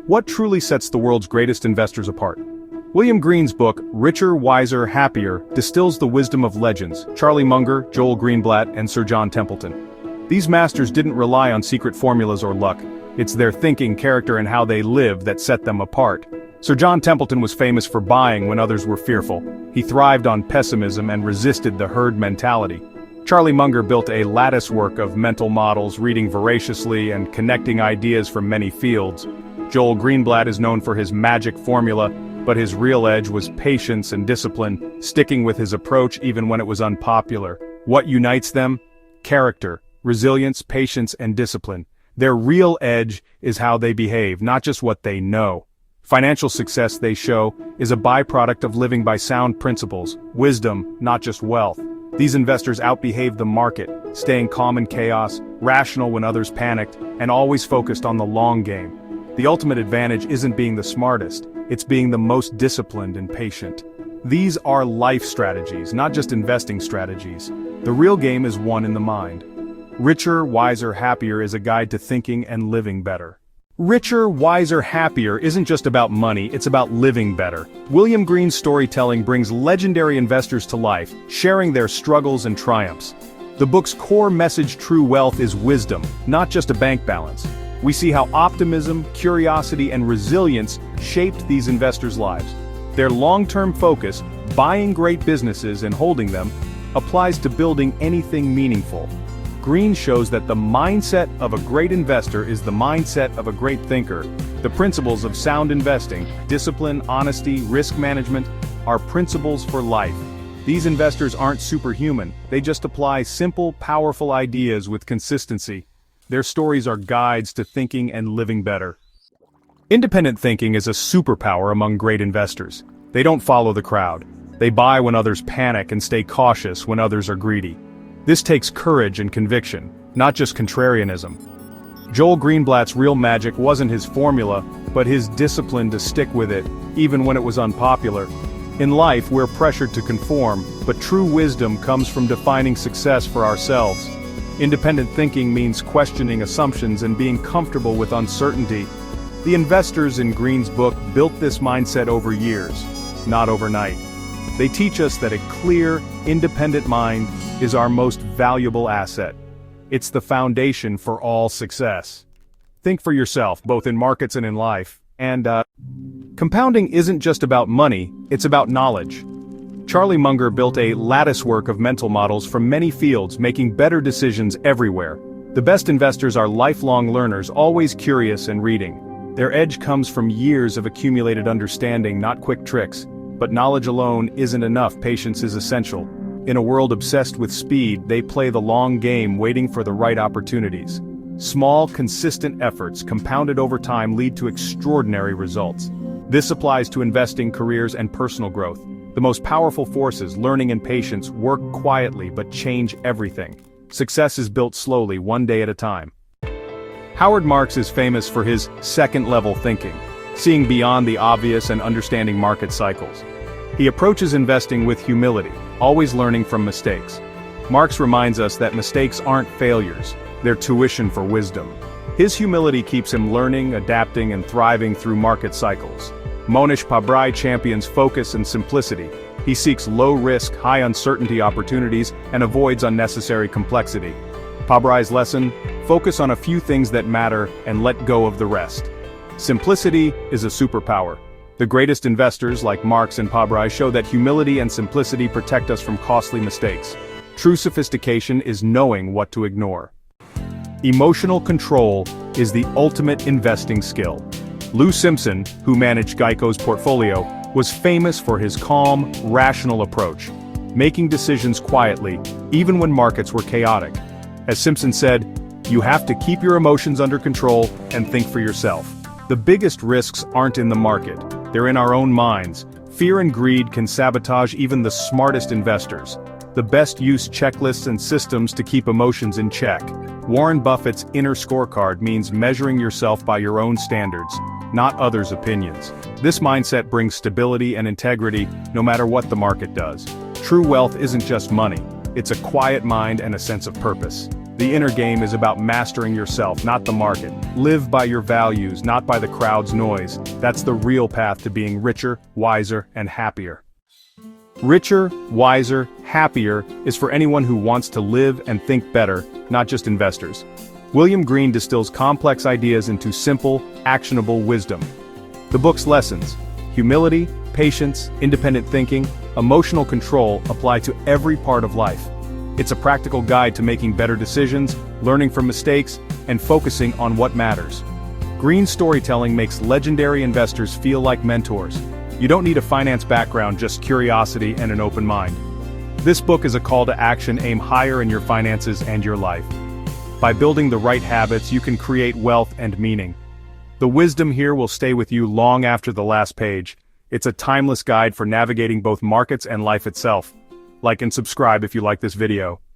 What truly sets the world's greatest investors apart? William Green's book, Richer, Wiser, Happier, distills the wisdom of legends, Charlie Munger, Joel Greenblatt, and Sir John Templeton. These masters didn't rely on secret formulas or luck. It's their thinking, character, and how they live that set them apart. Sir John Templeton was famous for buying when others were fearful. He thrived on pessimism and resisted the herd mentality. Charlie Munger built a latticework of mental models, reading voraciously and connecting ideas from many fields. Joel Greenblatt is known for his magic formula, but his real edge was patience and discipline, sticking with his approach even when it was unpopular. What unites them? Character, resilience, patience, and discipline. Their real edge is how they behave, not just what they know. Financial success, they show, is a byproduct of living by sound principles, wisdom, not just wealth. These investors outbehaved the market, staying calm in chaos, rational when others panicked, and always focused on the long game. The ultimate advantage isn't being the smartest, it's being the most disciplined and patient. These are life strategies, not just investing strategies. The real game is won in the mind. Richer, Wiser, Happier is a guide to thinking and living better. Richer, Wiser, Happier isn't just about money, it's about living better. William Green's storytelling brings legendary investors to life, sharing their struggles and triumphs. The book's core message, True Wealth, is wisdom, not just a bank balance. We see how optimism, curiosity, and resilience shaped these investors' lives. Their long-term focus, buying great businesses and holding them, applies to building anything meaningful. Green shows that the mindset of a great investor is the mindset of a great thinker. The principles of sound investing, discipline, honesty, risk management, are principles for life. These investors aren't superhuman, they just apply simple, powerful ideas with consistency. Their stories are guides to thinking and living better. Independent thinking is a superpower among great investors. They don't follow the crowd. They buy when others panic and stay cautious when others are greedy. This takes courage and conviction, not just contrarianism. Joel Greenblatt's real magic wasn't his formula, but his discipline to stick with it, even when it was unpopular. In life, we're pressured to conform, but true wisdom comes from defining success for ourselves. Independent thinking means questioning assumptions and being comfortable with uncertainty. The investors in Green's book built this mindset over years, not overnight. They teach us that a clear, independent mind is our most valuable asset. It's the foundation for all success. Think for yourself, both in markets and in life. And, compounding isn't just about money, it's about knowledge. Charlie Munger built a latticework of mental models from many fields, making better decisions everywhere. The best investors are lifelong learners, always curious and reading. Their edge comes from years of accumulated understanding, not quick tricks. But knowledge alone isn't enough, patience is essential. In a world obsessed with speed, they play the long game, waiting for the right opportunities. Small, consistent efforts, compounded over time, lead to extraordinary results. This applies to investing, careers, and personal growth. The most powerful forces, learning and patience, work quietly but change everything. Success is built slowly, one day at a time. Howard Marks is famous for his second-level thinking, seeing beyond the obvious and understanding market cycles. He approaches investing with humility, always learning from mistakes. Marks reminds us that mistakes aren't failures, they're tuition for wisdom. His humility keeps him learning, adapting, and thriving through market cycles. Mohnish Pabrai champions focus and simplicity. He seeks low-risk, high-uncertainty opportunities and avoids unnecessary complexity. Pabrai's lesson: focus on a few things that matter and let go of the rest. Simplicity is a superpower. The greatest investors, like Marks and Pabrai, show that humility and simplicity protect us from costly mistakes. True sophistication is knowing what to ignore. Emotional control is the ultimate investing skill. Lou Simpson, who managed Geico's portfolio, was famous for his calm, rational approach, making decisions quietly, even when markets were chaotic. As Simpson said, "You have to keep your emotions under control and think for yourself." The biggest risks aren't in the market, they're in our own minds. Fear and greed can sabotage even the smartest investors. The best use checklists and systems to keep emotions in check. Warren Buffett's inner scorecard means measuring yourself by your own standards, not others' opinions. This mindset brings stability and integrity no matter what the market does. True wealth isn't just money, it's a quiet mind and a sense of purpose. The inner game is about mastering yourself, not the market. Live by your values, not by the crowd's noise. That's the real path to being richer, wiser, and happier. Richer, wiser, happier is for anyone who wants to live and think better, not just investors. William Green distills complex ideas into simple, actionable wisdom. The book's lessons: humility, patience, independent thinking, emotional control apply to every part of life. It's a practical guide to making better decisions, learning from mistakes, and focusing on what matters. Green's storytelling makes legendary investors feel like mentors. You don't need a finance background, just curiosity and an open mind. This book is a call to action. Aim higher in your finances and your life. By building the right habits, you can create wealth and meaning. The wisdom here will stay with you long after the last page. It's a timeless guide for navigating both markets and life itself. Like and subscribe if you like this video.